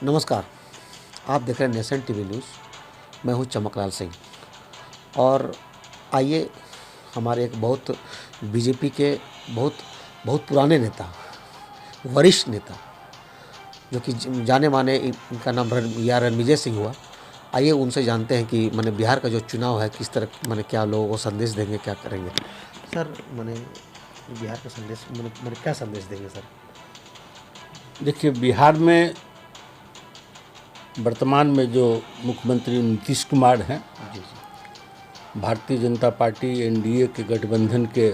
नमस्कार। आप देख रहे हैं नेशन टीवी न्यूज़। मैं हूं चमकलाल सिंह और आइए हमारे एक बहुत बीजेपी के बहुत बहुत पुराने नेता, वरिष्ठ नेता, जो कि जाने माने, इनका नाम रणविजय सिंह हुआ। आइए उनसे जानते हैं कि माने बिहार का जो चुनाव है किस तरह माने क्या लोगों को संदेश देंगे, क्या करेंगे। सर माने बिहार का संदेश माने क्या संदेश देंगे सर? देखिए, बिहार में वर्तमान में जो मुख्यमंत्री नीतीश कुमार हैं, जी भारतीय जनता पार्टी एनडीए के गठबंधन के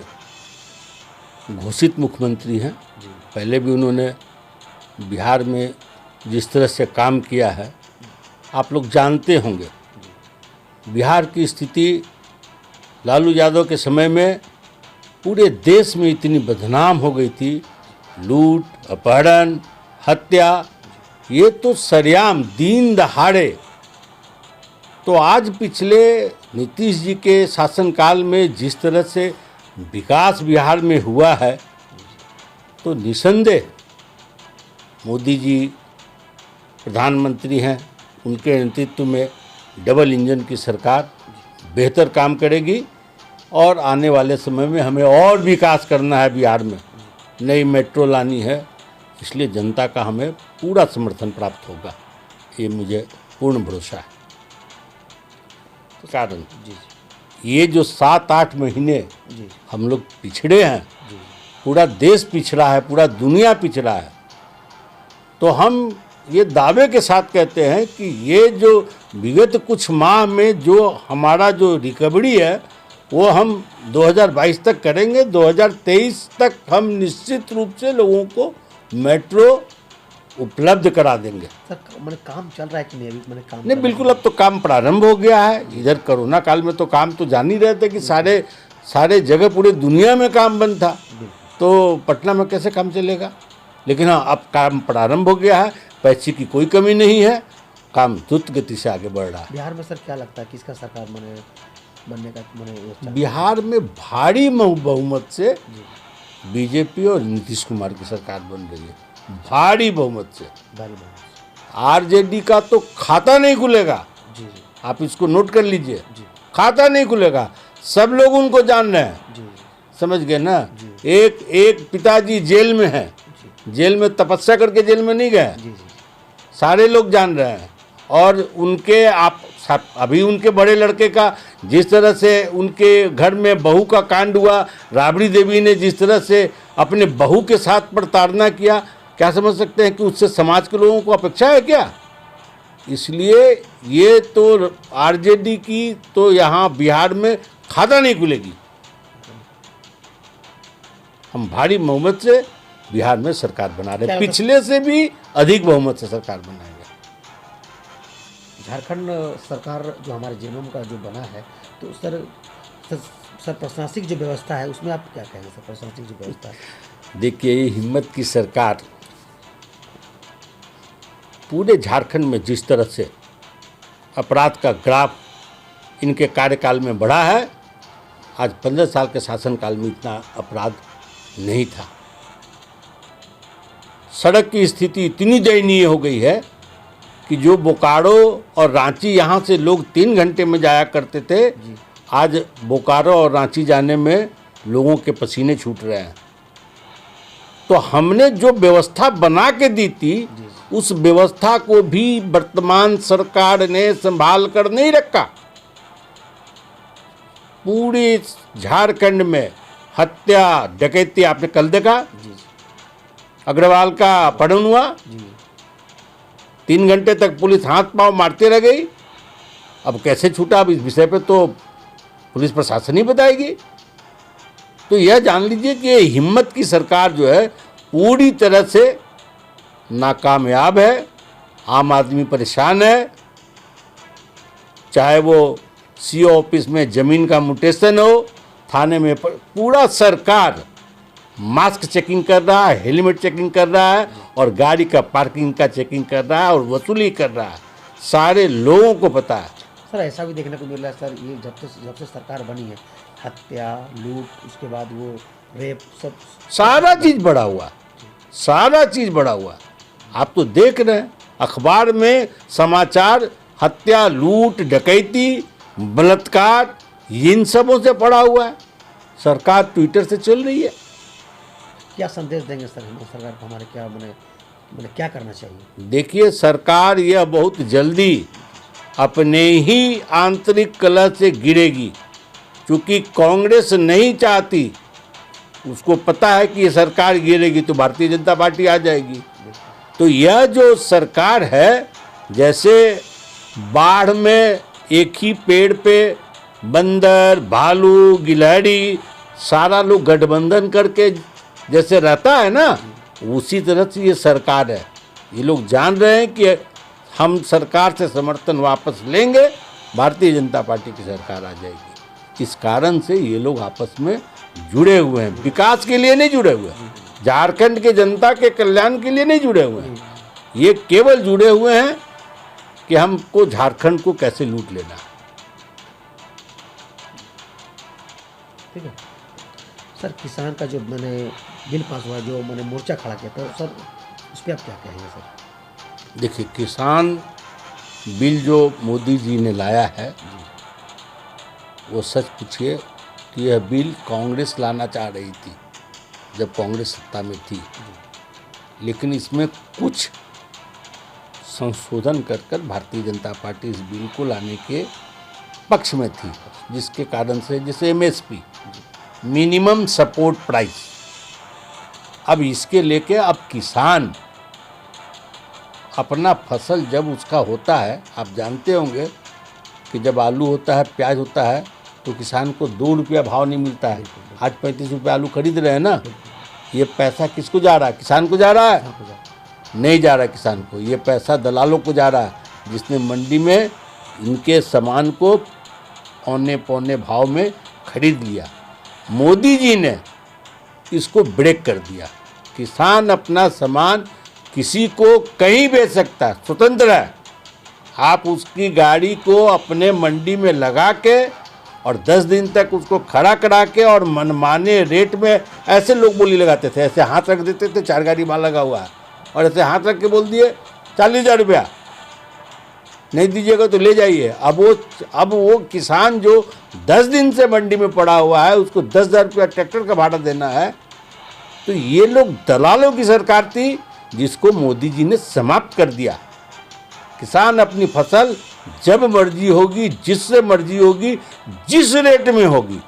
घोषित मुख्यमंत्री हैं। जी पहले भी उन्होंने बिहार में जिस तरह से काम किया है आप लोग जानते होंगे। बिहार की स्थिति लालू यादव के समय में पूरे देश में इतनी बदनाम हो गई थी, लूट, अपहरण, हत्या, ये तो सरेआम दिन दहाड़े। तो आज पिछले नीतीश जी के शासनकाल में जिस तरह से विकास बिहार में हुआ है, तो निसंदेह मोदी जी प्रधानमंत्री हैं, उनके नेतृत्व में डबल इंजन की सरकार बेहतर काम करेगी और आने वाले समय में हमें और विकास करना है। बिहार में नई मेट्रो लानी है, इसलिए जनता का हमें पूरा समर्थन प्राप्त होगा, ये मुझे पूर्ण भरोसा है। कारण ये जो 7-8 महीने जी हम लोग पिछड़े हैं, जी पूरा देश पिछड़ा है, पूरा दुनिया पिछड़ा है, तो हम ये दावे के साथ कहते हैं कि ये जो विगत कुछ माह में जो हमारा जो रिकवरी है वो हम 2022 तक करेंगे। 2023 तक हम निश्चित रूप से लोगों को मेट्रो उपलब्ध करा देंगे। सर मैंने काम चल रहा है कि नहीं अभी? मैंने काम नहीं, बिल्कुल, अब तो काम प्रारंभ हो गया है। इधर कोरोना काल में तो काम तो जान ही रहे थे कि सारे जगह पूरे दुनिया में काम बंद था, तो पटना में कैसे काम चलेगा। लेकिन हाँ, अब काम प्रारंभ हो गया है, पैसे की कोई कमी नहीं है, काम द्रुत गति से आगे बढ़ रहा है। बिहार में सर क्या लगता है किसका सरकार बनने का बिहार में भारी बहुमत से बीजेपी और नीतीश कुमार की सरकार बन रही है, भारी बहुमत से। आरजेडी का तो खाता नहीं खुलेगा। जी जी आप इसको नोट कर लीजिए, जी खाता नहीं खुलेगा। सब लोग उनको जान रहे हैं, जी समझ गए ना। एक पिताजी जेल में है, जेल में तपस्या करके जेल में नहीं गए, जी जी सारे लोग जान रहे हैं। और उनके अभी उनके बड़े लड़के का जिस तरह से उनके घर में बहू का कांड हुआ, राबड़ी देवी ने जिस तरह से अपने बहू के साथ प्रताड़ना किया, क्या समझ सकते हैं कि उससे समाज के लोगों को अपेक्षा है क्या? इसलिए ये तो आरजेडी की तो यहाँ बिहार में खाता नहीं खुलेगी। हम भारी बहुमत से बिहार में सरकार बना रहे हैं, पिछले से भी अधिक बहुमत से सरकार बनाएंगे। झारखंड सरकार जो हमारे जेएमएम का जो बना है, तो सर प्रशासनिक जो व्यवस्था है उसमें आप क्या कहेंगे सर? प्रशासनिक जो व्यवस्था है, देखिए, ये हिम्मत की सरकार पूरे झारखंड में जिस तरह से अपराध का ग्राफ इनके कार्यकाल में बढ़ा है, आज 15 साल के शासनकाल में इतना अपराध नहीं था। सड़क की स्थिति इतनी दयनीय हो गई है कि जो बोकारो और रांची यहाँ से लोग 3 घंटे में जाया करते थे, आज बोकारो और रांची जाने में लोगों के पसीने छूट रहे हैं। तो हमने जो व्यवस्था बना के दी थी, उस व्यवस्था को भी वर्तमान सरकार ने संभाल कर नहीं रखा। पूरी झारखंड में हत्या, डकैती आपने कल देखा, अग्रवाल का अपहरण हुआ, 3 घंटे तक पुलिस हाथ पांव मारते रह गई। अब कैसे छूटा, अब इस विषय पे तो पुलिस प्रशासन ही बताएगी। तो यह जान लीजिए कि ये हिम्मत की सरकार जो है पूरी तरह से नाकामयाब है। आम आदमी परेशान है, चाहे वो सीओ ऑफिस में ज़मीन का म्यूटेशन हो, थाने में पूरा सरकार मास्क चेकिंग कर रहा है, हेलमेट चेकिंग कर रहा है और गाड़ी का पार्किंग का चेकिंग कर रहा है और वसूली कर रहा है। सारे लोगों को पता है। सर ऐसा भी देखने को मिल रहा है सर, ये जब से सरकार बनी है, हत्या, लूट, उसके बाद वो रेप, सब सारा चीज़ बढ़ा हुआ, सारा चीज़ बढ़ा हुआ। आप तो देख रहे हैं अखबार में समाचार हत्या, लूट, डकैती, बलात्कार इन सबों से पड़ा हुआ है। सरकार ट्विटर से चल रही है। क्या संदेश देंगे सर हमारे सरकार को, हमारे क्या मैंने क्या करना चाहिए? देखिए, सरकार यह बहुत जल्दी अपने ही आंतरिक कलह से गिरेगी, क्योंकि कांग्रेस नहीं चाहती, उसको पता है कि ये सरकार गिरेगी तो भारतीय जनता पार्टी आ जाएगी। तो यह जो सरकार है, जैसे बाढ़ में एक ही पेड़ पे बंदर, भालू, गिलहरी सारा लोग गठबंधन करके जैसे रहता है ना, उसी तरह से ये सरकार है। ये लोग जान रहे हैं कि हम सरकार से समर्थन वापस लेंगे, भारतीय जनता पार्टी की सरकार आ जाएगी। इस कारण से ये लोग आपस में जुड़े हुए हैं, विकास के लिए नहीं जुड़े हुए हैं, झारखंड के जनता के कल्याण के लिए नहीं जुड़े हुए हैं। ये केवल जुड़े हुए हैं कि हमको झारखंड को कैसे लूट लेना है। ठीक है सर, किसान का जो मैंने बिल पास हुआ, जो मैंने मोर्चा खड़ा किया, तो सर उस पर आप क्या कहेंगे सर? देखिए, किसान बिल जो मोदी जी ने लाया है, वो सच पूछिए कि यह बिल कांग्रेस लाना चाह रही थी जब कांग्रेस सत्ता में थी, लेकिन इसमें कुछ संशोधन कर भारतीय जनता पार्टी इस बिल को लाने के पक्ष में थी, जिसके कारण से जैसे एमएसपी, मिनिमम सपोर्ट प्राइस, अब इसके लेके अब किसान अपना फसल जब उसका होता है, आप जानते होंगे कि जब आलू होता है, प्याज होता है, तो किसान को 2 रुपया भाव नहीं मिलता है। आज 35 रुपये आलू खरीद रहे हैं ना, ये पैसा किसको जा रहा है? किसान को जा रहा है? नहीं जा रहा है किसान को, ये पैसा दलालों को जा रहा है, जिसने मंडी में इनके सामान को औने पौने भाव में खरीद लिया। मोदी जी ने इसको ब्रेक कर दिया। किसान अपना सामान किसी को कहीं बेच सकता है, स्वतंत्र है। आप उसकी गाड़ी को अपने मंडी में लगा के और 10 दिन तक उसको खड़ा करा के और मनमाने रेट में, ऐसे लोग बोली लगाते थे, ऐसे हाथ रख देते थे, 4 गाड़ी माल लगा हुआ है, और ऐसे हाथ रख के बोल दिए 40,000 रुपया, नहीं दीजिएगा तो ले जाइए। अब वो किसान जो 10 दिन से मंडी में पड़ा हुआ है, उसको 10,000 रुपया ट्रैक्टर का भाड़ा देना है। तो ये लोग दलालों की सरकार थी, जिसको मोदी जी ने समाप्त कर दिया। किसान अपनी फसल जब मर्जी होगी, जिससे मर्जी होगी, जिस रेट में होगी,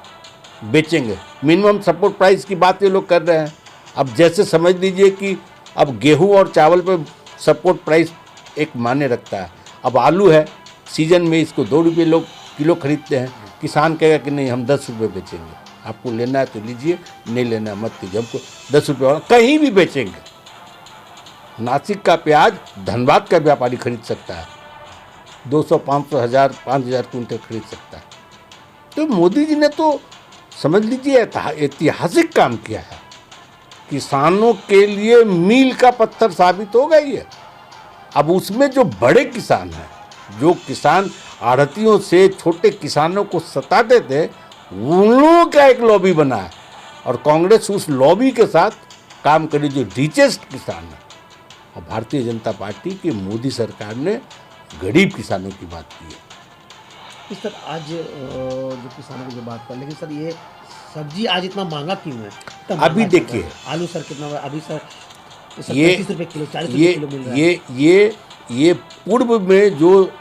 बेचेंगे। मिनिमम सपोर्ट प्राइस की बात ये लोग कर रहे हैं। अब जैसे समझ लीजिए कि अब गेहूं और चावल पे सपोर्ट प्राइस एक मायने रखता है। अब आलू है, सीजन में इसको 2 रुपये लोग किलो खरीदते हैं, किसान कहेगा कि नहीं हम 10 रुपये बेचेंगे, आपको लेना है तो लीजिए, नहीं लेना है मत लीजिए, हमको 10 रुपये और कहीं भी बेचेंगे। नासिक का प्याज धनबाद का व्यापारी खरीद सकता है, 200, 500, 1000, 5000 कुंटल खरीद सकता है। तो मोदी जी ने तो समझ लीजिए ऐतिहासिक काम किया है, किसानों के लिए मील का पत्थर साबित हो गई है। अब उसमें जो बड़े किसान हैं, जो किसान आढ़तियों से छोटे किसानों को सताते थे, उन लोगों का एक लॉबी बना है, और कांग्रेस उस लॉबी के साथ काम करी, जो रिचेस्ट किसान है। और भारतीय जनता पार्टी की मोदी सरकार ने गरीब किसानों की बात की है। सर आज जो किसानों की जो बात कर, लेकिन सर ये सब्जी आज इतना महंगा क्यों है? अभी देखिए, आलू सर कितना, अभी सर ये 35 रुपये किलो, 40 रुपये किलो मिल रहा है। ये पूर्व में जो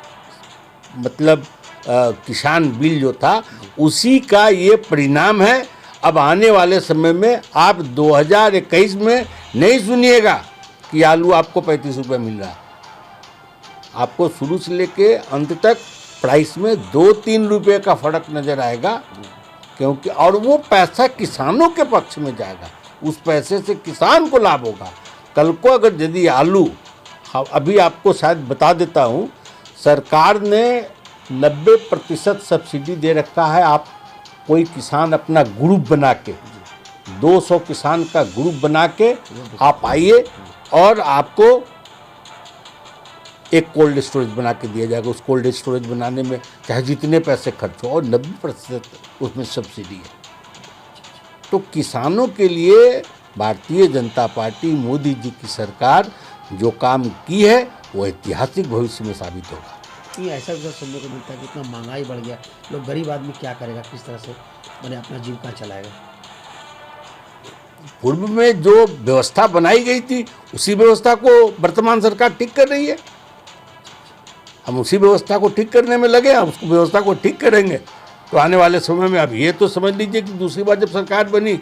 मतलब किसान बिल जो था, उसी का ये परिणाम है। अब आने वाले समय में आप 2021 में नहीं सुनिएगा कि आलू आपको 35 रुपये मिल रहा है। आपको शुरू से लेके अंत तक प्राइस में 2-3 रुपये का फर्क नज़र आएगा, क्योंकि और वो पैसा किसानों के पक्ष में जाएगा, उस पैसे से किसान को लाभ होगा। कल को अगर यदि आलू, अभी आपको शायद बता देता हूँ, सरकार ने 90% सब्सिडी दे रखा है। आप कोई किसान अपना ग्रुप बना के, 200 किसान का ग्रुप बना के आप आइए, और आपको एक कोल्ड स्टोरेज बना के दिया जाएगा। उस कोल्ड स्टोरेज बनाने में चाहे जितने पैसे खर्च हो, और 90% उसमें सब्सिडी है। तो किसानों के लिए भारतीय जनता पार्टी, मोदी जी की सरकार जो काम की है, वो ऐतिहासिक भविष्य में साबित होगा। ये ऐसा भी सुनने को मिलता है कि इतना महंगाई बढ़ गया, लोग गरीब आदमी क्या करेगा, किस तरह से मैंने अपना जीविका चलाएगा। पूर्व में जो व्यवस्था बनाई गई थी उसी व्यवस्था को वर्तमान सरकार ठीक कर रही है। हम उसी व्यवस्था को ठीक करने में लगे हैं, उसको व्यवस्था को ठीक करेंगे तो आने वाले समय में, अब ये तो समझ लीजिए कि दूसरी बार जब सरकार बनी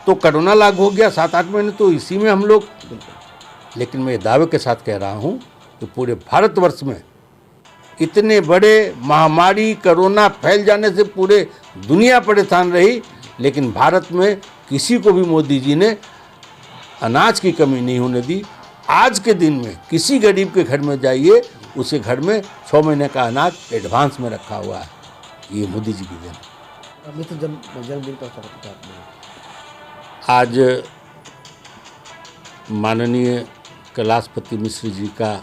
तो कोरोना लागू हो गया, 7-8 महीने तो इसी में हम लोग, लेकिन मैं दावे के साथ कह रहा हूँ कि पूरे भारतवर्ष में इतने बड़े महामारी कोरोना फैल जाने से पूरे दुनिया परेशान रही, लेकिन भारत में किसी को भी मोदी जी ने अनाज की कमी नहीं होने दी। आज के दिन में किसी गरीब के घर में जाइए, उसके घर में 6 महीने का अनाज एडवांस में रखा हुआ है। ये मोदी जी की देन। अभी तो जन्मदिन पर करते हैं आपने। आज माननीय कैलाशपति मिश्र जी का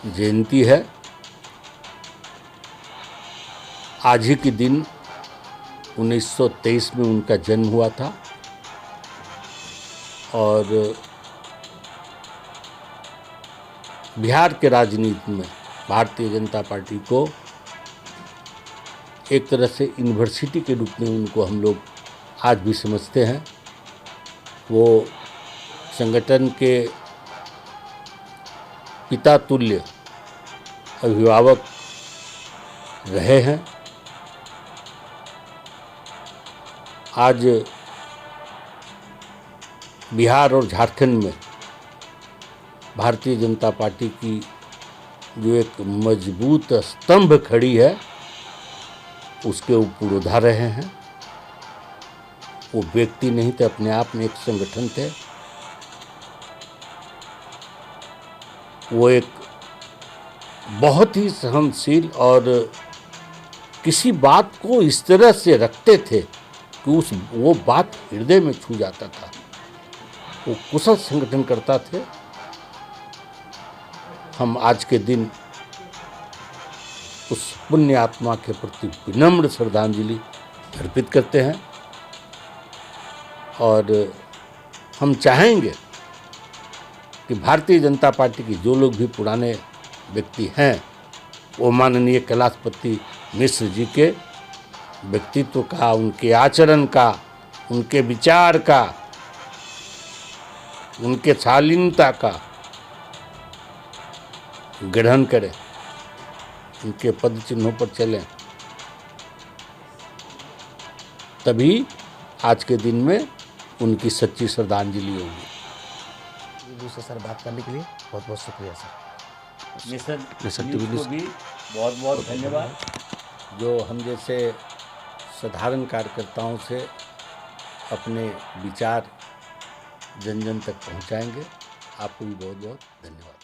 जयंती है। आज ही के दिन 1923 में उनका जन्म हुआ था और बिहार के राजनीति में भारतीय जनता पार्टी को एक तरह से यूनिवर्सिटी के रूप में उनको हम लोग आज भी समझते हैं। वो संगठन के पिता तुल्य अभिभावक रहे हैं। आज बिहार और झारखंड में भारतीय जनता पार्टी की जो एक मजबूत स्तंभ खड़ी है, उसके वो पुरोधा रहे हैं। वो व्यक्ति नहीं थे, अपने आप में एक संगठन थे। वो एक बहुत ही सहनशील और किसी बात को इस तरह से रखते थे कि वो बात हृदय में छू जाता था। वो कुशल संगठन करता थे। हम आज के दिन उस पुण्य आत्मा के प्रति विनम्र श्रद्धांजलि अर्पित करते हैं और हम चाहेंगे कि भारतीय जनता पार्टी की जो लोग भी पुराने व्यक्ति हैं, वो माननीय कैलाशपति मिश्र जी के व्यक्तित्व का, उनके आचरण का, उनके विचार का, उनके शालीनता का ग्रहण करें, उनके पद चिन्हों पर चलें। तभी आज के दिन में उनकी सच्ची श्रद्धांजलि होगी। दूसरे सर बात करने के लिए बहुत बहुत शुक्रिया सर। नेशन टीवी न्यूज़ को भी बहुत बहुत धन्यवाद, जो हम जैसे साधारण कार्यकर्ताओं से अपने विचार जन जन तक पहुंचाएंगे। आपको भी बहुत बहुत धन्यवाद।